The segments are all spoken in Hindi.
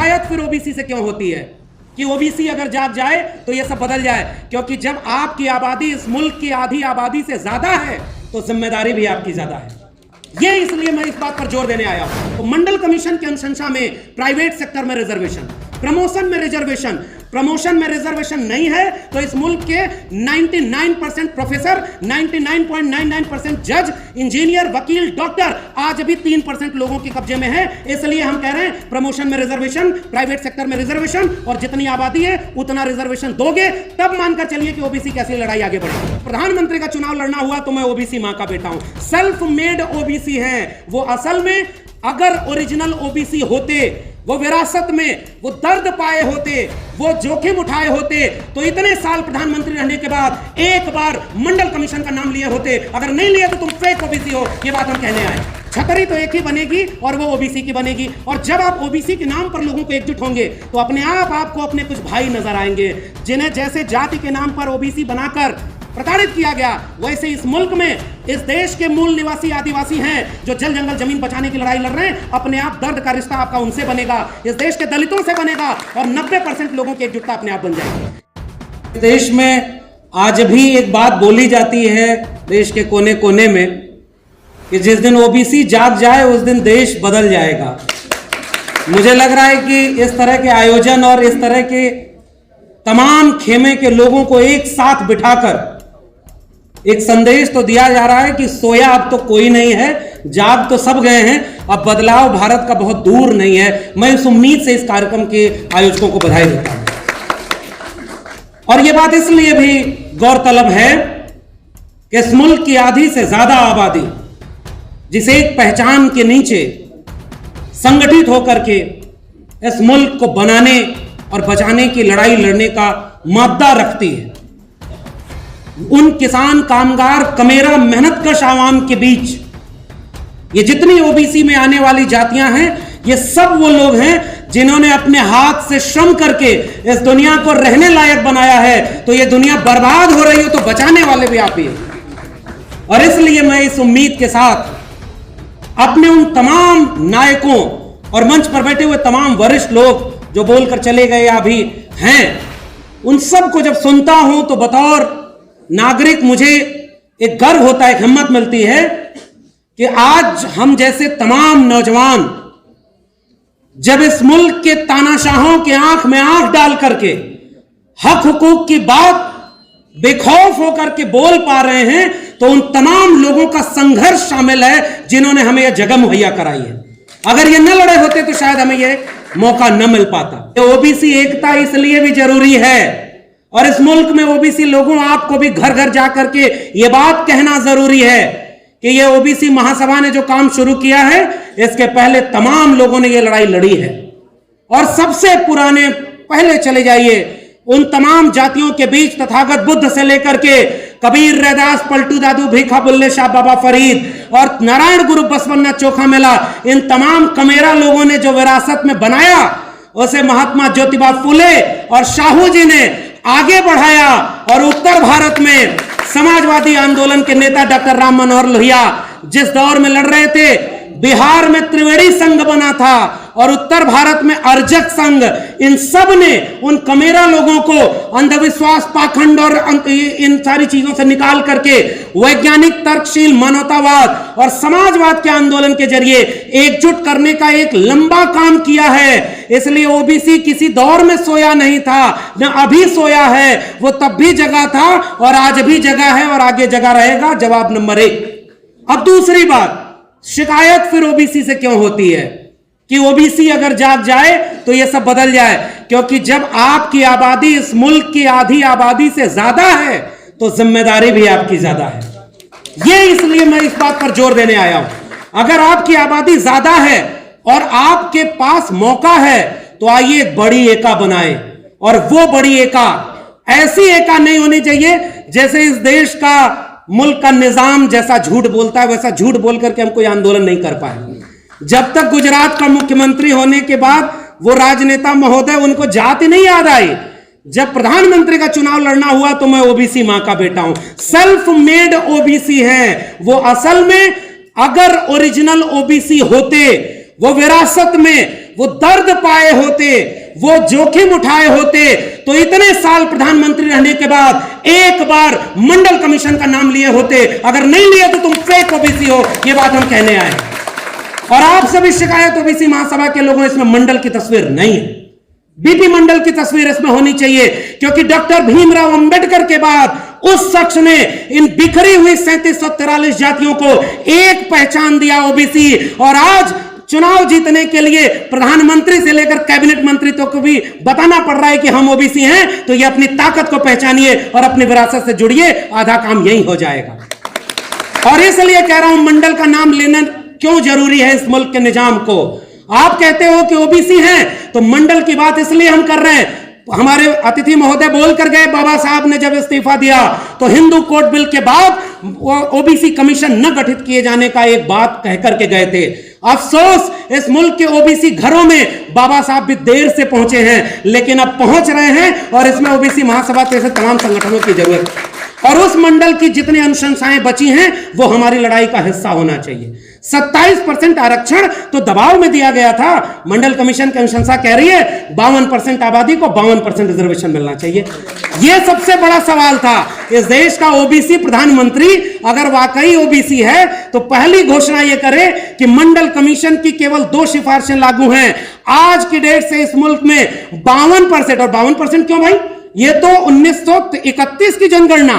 शिकायत फिर ओबीसी से क्यों होती है कि ओबीसी अगर जाग जाए तो ये सब बदल जाए, क्योंकि जब आपकी आबादी इस मुल्क की आधी आबादी से ज्यादा है तो जिम्मेदारी भी आपकी ज्यादा है। ये इसलिए मैं इस बात पर जोर देने आया हूं। तो मंडल कमीशन की अनुशंसा में प्राइवेट सेक्टर में रिजर्वेशन, प्रमोशन में रिजर्वेशन नहीं है तो इस मुल्क के 99% प्रोफेसर, 99.99% जज, इंजीनियर, वकील, डॉक्टर आज भी 3% लोगों के कब्जे में है। इसलिए हम कह रहे हैं प्रमोशन में रिजर्वेशन, प्राइवेट सेक्टर में रिजर्वेशन, और जितनी आबादी है उतना रिजर्वेशन दोगे तब मानकर चलिए कि ओबीसी कैसी लड़ाई आगे बढ़ेगी। प्रधानमंत्री का चुनाव लड़ना हुआ तो मैं ओबीसी मां का बेटा हूं, सेल्फ मेड ओबीसी है वो। असल में अगर ओरिजिनल ओबीसी होते, वो विरासत में वो दर्द पाए होते, वो जोखिम उठाए होते, तो इतने साल प्रधानमंत्री रहने के बाद एक बार मंडल कमीशन का नाम लिए होते। अगर नहीं लिए तो तुम फेक ओबीसी हो, ये बात हम कहने आए। छतरी तो एक ही बनेगी और वो ओबीसी की बनेगी। और जब आप ओबीसी के नाम पर लोगों को एकजुट होंगे तो अपने आप आपको अपने कुछ भाई नजर आएंगे, जिन्हें जैसे जाति के नाम पर ओबीसी बनाकर प्रताड़ित किया गया, वैसे इस मुल्क में इस देश के मूल निवासी आदिवासी हैं जो जल जंगल जमीन बचाने की लड़ाई लड़ रहे हैं। अपने आप दर्द का रिश्ता आपका उनसे बनेगा, इस देश के दलितों से बनेगा, और 90% लोगों की एकजुटता अपने आप बन जाएगी। देश में आज भी एक बात बोली जाती है देश के कोने कोने में कि जिस दिन ओबीसी जाग जाए उस दिन देश बदल जाएगा। मुझे लग रहा है कि इस तरह के आयोजन और इस तरह के तमाम खेमे के लोगों को एक साथ बिठाकर एक संदेश तो दिया जा रहा है कि सोया अब तो कोई नहीं है, जाग तो सब गए हैं, अब बदलाव भारत का बहुत दूर नहीं है। मैं इस उम्मीद से इस कार्यक्रम के आयोजकों को बधाई देता हूं। और यह बात इसलिए भी गौरतलब है कि इस मुल्क की आधी से ज्यादा आबादी जिसे एक पहचान के नीचे संगठित होकर के इस मुल्क को बनाने और बचाने की लड़ाई लड़ने का मादा रखती है, उन किसान, कामगार, कमेरा, मेहनतकश आवाम के बीच ये जितनी ओबीसी में आने वाली जातियां हैं, ये सब वो लोग हैं जिन्होंने अपने हाथ से श्रम करके इस दुनिया को रहने लायक बनाया है। तो ये दुनिया बर्बाद हो रही हो तो बचाने वाले भी आप ही हैं। और इसलिए मैं इस उम्मीद के साथ अपने उन तमाम नायकों और मंच पर बैठे हुए तमाम वरिष्ठ लोग जो बोलकर चले गए या अभी हैं, उन सब को जब सुनता हूं तो बतौर नागरिक मुझे एक गर्व होता है, एक हिम्मत मिलती है कि आज हम जैसे तमाम नौजवान जब इस मुल्क के तानाशाहों के आंख में आंख डाल करके हक हुकूक की बात बेखौफ होकर के बोल पा रहे हैं, तो उन तमाम लोगों का संघर्ष शामिल है जिन्होंने हमें यह जगह मुहैया कराई है। अगर ये न लड़े होते तो शायद हमें यह मौका न मिल पाता। ओबीसी एकता इसलिए भी जरूरी है, और इस मुल्क में ओबीसी लोगों, आपको भी घर घर जाकर के ये बात कहना जरूरी है कि ये ओबीसी महासभा ने जो काम शुरू किया है, इसके पहले तमाम लोगों ने ये लड़ाई लड़ी है। और सबसे पुराने, पहले चले जाइए उन तमाम जातियों के बीच, तथागत बुद्ध से लेकर के कबीर, रैदास, पलटू दादू, भीखा बुल्ले शाह, बाबा फरीद और नारायण गुरु बसवन्ना चोखा मेला, इन तमाम कमेरा लोगों ने जो विरासत में बनाया, उसे महात्मा ज्योतिबा फुले और शाहू जी ने आगे बढ़ाया। और उत्तर भारत में समाजवादी आंदोलन के नेता डॉक्टर राम मनोहर लोहिया जिस दौर में लड़ रहे थे, बिहार में त्रिवेणी संघ बना था और उत्तर भारत में अर्जक संघ, इन सब ने उन कमेरा लोगों को अंधविश्वास, पाखंड और इन सारी चीजों से निकाल करके वैज्ञानिक, तर्कशील, मानवतावाद और समाजवाद के आंदोलन के जरिए एकजुट करने का एक लंबा काम किया है। इसलिए ओबीसी किसी दौर में सोया नहीं था, न अभी सोया है, वो तब भी जगा था और आज भी जगा है और आगे जगा रहेगा। जवाब नंबर 1। अब दूसरी बात, शिकायत फिर ओबीसी से क्यों होती है कि ओबीसी अगर जाग जाए तो ये सब बदल जाए, क्योंकि जब आपकी आबादी इस मुल्क की आधी आबादी से ज्यादा है तो जिम्मेदारी भी आपकी ज्यादा है। ये इसलिए मैं इस बात पर जोर देने आया हूं। अगर आपकी आबादी ज्यादा है और आपके पास मौका है तो आइए एक बड़ी एका बनाए, और वो बड़ी एका ऐसी एका नहीं होनी चाहिए जैसे इस देश का, मुल्क का निजाम जैसा झूठ बोलता है वैसा झूठ बोल करके हम कोई आंदोलन नहीं कर पाए। जब तक गुजरात का मुख्यमंत्री होने के बाद वो राजनेता महोदय, उनको जाति नहीं याद आई। जब प्रधानमंत्री का चुनाव लड़ना हुआ तो मैं ओबीसी मां का बेटा हूं, सेल्फ मेड ओबीसी है वो। असल में अगर ओरिजिनल ओबीसी होते, वो विरासत में वो दर्द पाए होते, वो जोखिम उठाए होते, तो इतने साल प्रधानमंत्री रहने के बाद एक बार मंडल कमीशन का नाम लिए होते। अगर नहीं लिए तो तुम फेक ओबीसी हो, ये बात हम कहने आए। और आपसे भी शिकायत ओबीसी महासभा के लोगों, इसमें मंडल की तस्वीर नहीं है, बीपी मंडल की तस्वीर इसमें होनी चाहिए, क्योंकि डॉक्टर भीमराव अंबेडकर के बाद उस शख्स ने इन बिखरी हुई 3743 जातियों को एक पहचान दिया, ओबीसी। और आज चुनाव जीतने के लिए प्रधानमंत्री से लेकर कैबिनेट मंत्री तक को भी बताना पड़ रहा है कि हम ओबीसी हैं, तो ये अपनी ताकत को पहचानिए और अपनी विरासत से जुड़िए, आधा काम यही हो जाएगा। और इसलिए कह रहा हूं, मंडल का नाम लेना क्यों जरूरी है इस मुल्क के निजाम को। आप कहते हो कि ओबीसी हैं, तो मंडल की बात इसलिए हम कर रहे हैं। हमारे अतिथि महोदय बोलकर गए, बाबा साहब ने जब इस्तीफा दिया तो हिंदू कोड बिल के बाद ओबीसी कमीशन न गठित किए जाने का एक बात कहकर के गए थे। अफसोस, इस मुल्क के ओबीसी घरों में बाबा साहब भी देर से पहुंचे हैं, लेकिन अब पहुंच रहे हैं और इसमें ओबीसी महासभा जैसे तमाम संगठनों की जरूरत है। और उस मंडल की जितनी अनुशंसाएं बची हैं वो हमारी लड़ाई का हिस्सा होना चाहिए। 27% आरक्षण तो दबाव में दिया गया था, मंडल कमीशन की अनुशंसा कह रही है 52% आबादी को 52% रिजर्वेशन मिलना चाहिए। यह सबसे बड़ा सवाल था। इस देश का ओबीसी प्रधानमंत्री अगर वाकई ओबीसी है तो पहली घोषणा यह करे कि मंडल कमीशन की केवल 2 सिफारिशें लागू हैं। आज की डेट से इस मुल्क में 52%, और 52% क्यों भाई, ये तो 1931 की जनगणना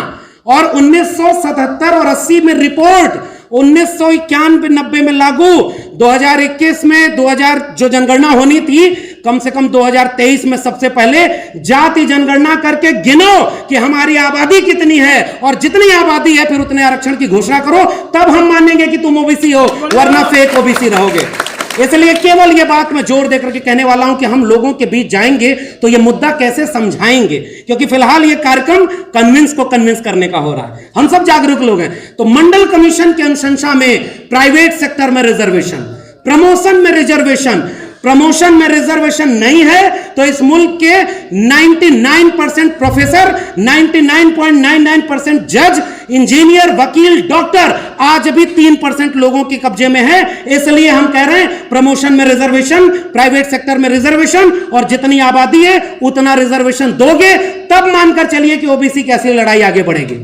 और 1977 और 80 में रिपोर्ट, 1991-90 में लागू, 2021 में 2000 जो जनगणना होनी थी, कम से कम 2023 में सबसे पहले जाति जनगणना करके गिनो कि हमारी आबादी कितनी है, और जितनी आबादी है फिर उतने आरक्षण की घोषणा करो, तब हम मानेंगे कि तुम ओबीसी हो, वरना फेक ओबीसी रहोगे। इसलिए केवल ये बात मैं जोर देकर के कहने वाला हूं कि हम लोगों के बीच जाएंगे तो ये मुद्दा कैसे समझाएंगे, क्योंकि फिलहाल ये कार्यक्रम कन्विंस करने का हो रहा है। हम सब जागरूक लोग हैं। तो मंडल कमीशन की अनुशंसा में प्राइवेट सेक्टर में रिजर्वेशन, प्रमोशन में रिजर्वेशन नहीं है, तो इस मुल्क के 99% प्रोफेसर, 99.99% जज, इंजीनियर, वकील, डॉक्टर आज भी 3% लोगों के कब्जे में है। इसलिए हम कह रहे हैं प्रमोशन में रिजर्वेशन, प्राइवेट सेक्टर में रिजर्वेशन, और जितनी आबादी है उतना रिजर्वेशन दोगे तब मानकर चलिए कि ओबीसी कैसी लड़ाई आगे बढ़ेगी।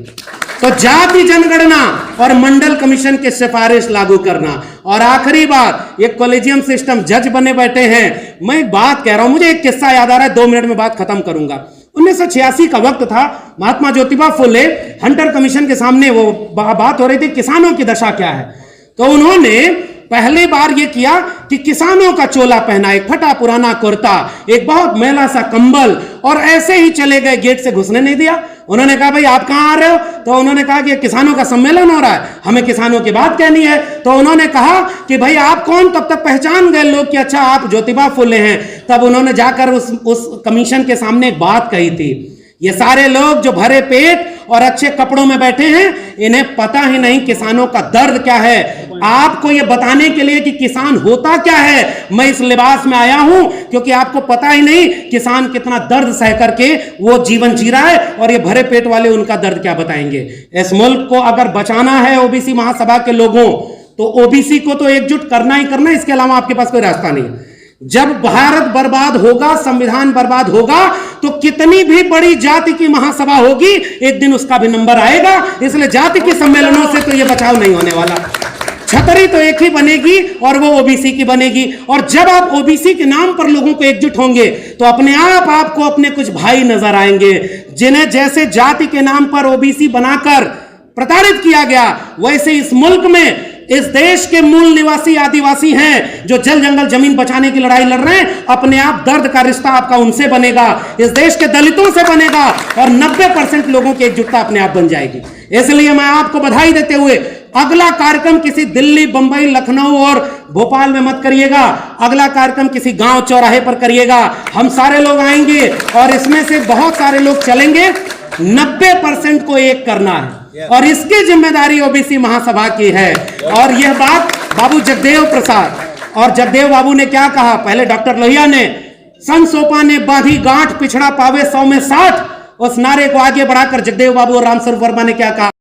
तो जाति जनगणना और मंडल कमीशन की सिफारिश लागू करना। और आखिरी बात, ये कॉलेजियम सिस्टम, जज बने बैठे हैं। मैं एक बात कह रहा हूं, मुझे एक किस्सा याद आ रहा है, 2 मिनट में बात खत्म करूंगा। 1986 का वक्त था, महात्मा ज्योतिबा फुले हंटर कमीशन के सामने वो बात हो रही थी किसानों की दशा क्या है। तो उन्होंने पहली बार ये किया कि किसानों का चोला पहना, एक फटा पुराना कुर्ता, एक बहुत मैला सा कंबल, और ऐसे ही चले गए, गेट से घुसने नहीं दिया। उन्होंने कहा भाई आप कहां आ रहे हो, तो उन्होंने कहा कि किसानों का सम्मेलन हो रहा है, हमें किसानों की बात कहनी है। तो उन्होंने कहा कि भाई आप कौन, तब तक पहचान गए लोग कि अच्छा आप ज्योतिबा फुले हैं। तब उन्होंने जाकर उस कमीशन के सामने एक बात कही थी, ये सारे लोग जो भरे पेट और अच्छे कपड़ों में बैठे हैं, इन्हें पता ही नहीं किसानों का दर्द क्या है। आपको यह बताने के लिए कि किसान होता क्या है, मैं इस लिबास में आया हूं, क्योंकि आपको पता ही नहीं किसान कितना दर्द सह करके वो जीवन जी रहा है, और ये भरे पेट वाले उनका दर्द क्या बताएंगे। इस मुल्क को अगर बचाना है ओबीसी महासभा के लोगों, तो ओबीसी को तो एकजुट करना ही करना, इसके अलावा आपके पास कोई रास्ता नहीं है। जब भारत बर्बाद होगा, संविधान बर्बाद होगा, तो कितनी भी बड़ी जाति की महासभा होगी, एक दिन उसका भी नंबर आएगा। इसलिए जाति के सम्मेलनों से तो यह बचाव नहीं होने वाला। छतरी तो एक ही बनेगी और वो ओबीसी की बनेगी। और जब आप ओबीसी के नाम पर लोगों को एकजुट होंगे तो अपने आप आपको अपने कुछ भाई नजर आएंगे, जिन्हें जैसे जाति के नाम पर ओबीसी बनाकर प्रताड़ित किया गया, वैसे इस मुल्क में इस देश के मूल निवासी आदिवासी हैं जो जल जंगल जमीन बचाने की लड़ाई लड़ रहे हैं, अपने आप दर्द का रिश्ता आपका उनसे बनेगा, इस देश के दलितों से बनेगा, और 90% लोगों की एकजुटता अपने आप बन जाएगी। इसलिए मैं आपको बधाई देते हुए, अगला कार्यक्रम किसी दिल्ली, बंबई, लखनऊ और भोपाल में मत करिएगा, अगला कार्यक्रम किसी गांव चौराहे पर करिएगा। हम सारे लोग आएंगे और इसमें से बहुत सारे लोग चलेंगे, 90% को एक करना है, और इसकी जिम्मेदारी ओबीसी महासभा की है। और यह बात बाबू जगदेव प्रसाद और जगदेव बाबू ने क्या कहा, पहले डॉक्टर लोहिया ने, सन सोपा ने बांधी गांठ, पिछड़ा पावे 100 में 60, उस नारे को आगे बढ़ाकर जगदेव बाबू और रामस्वरूप वर्मा ने क्या कहा।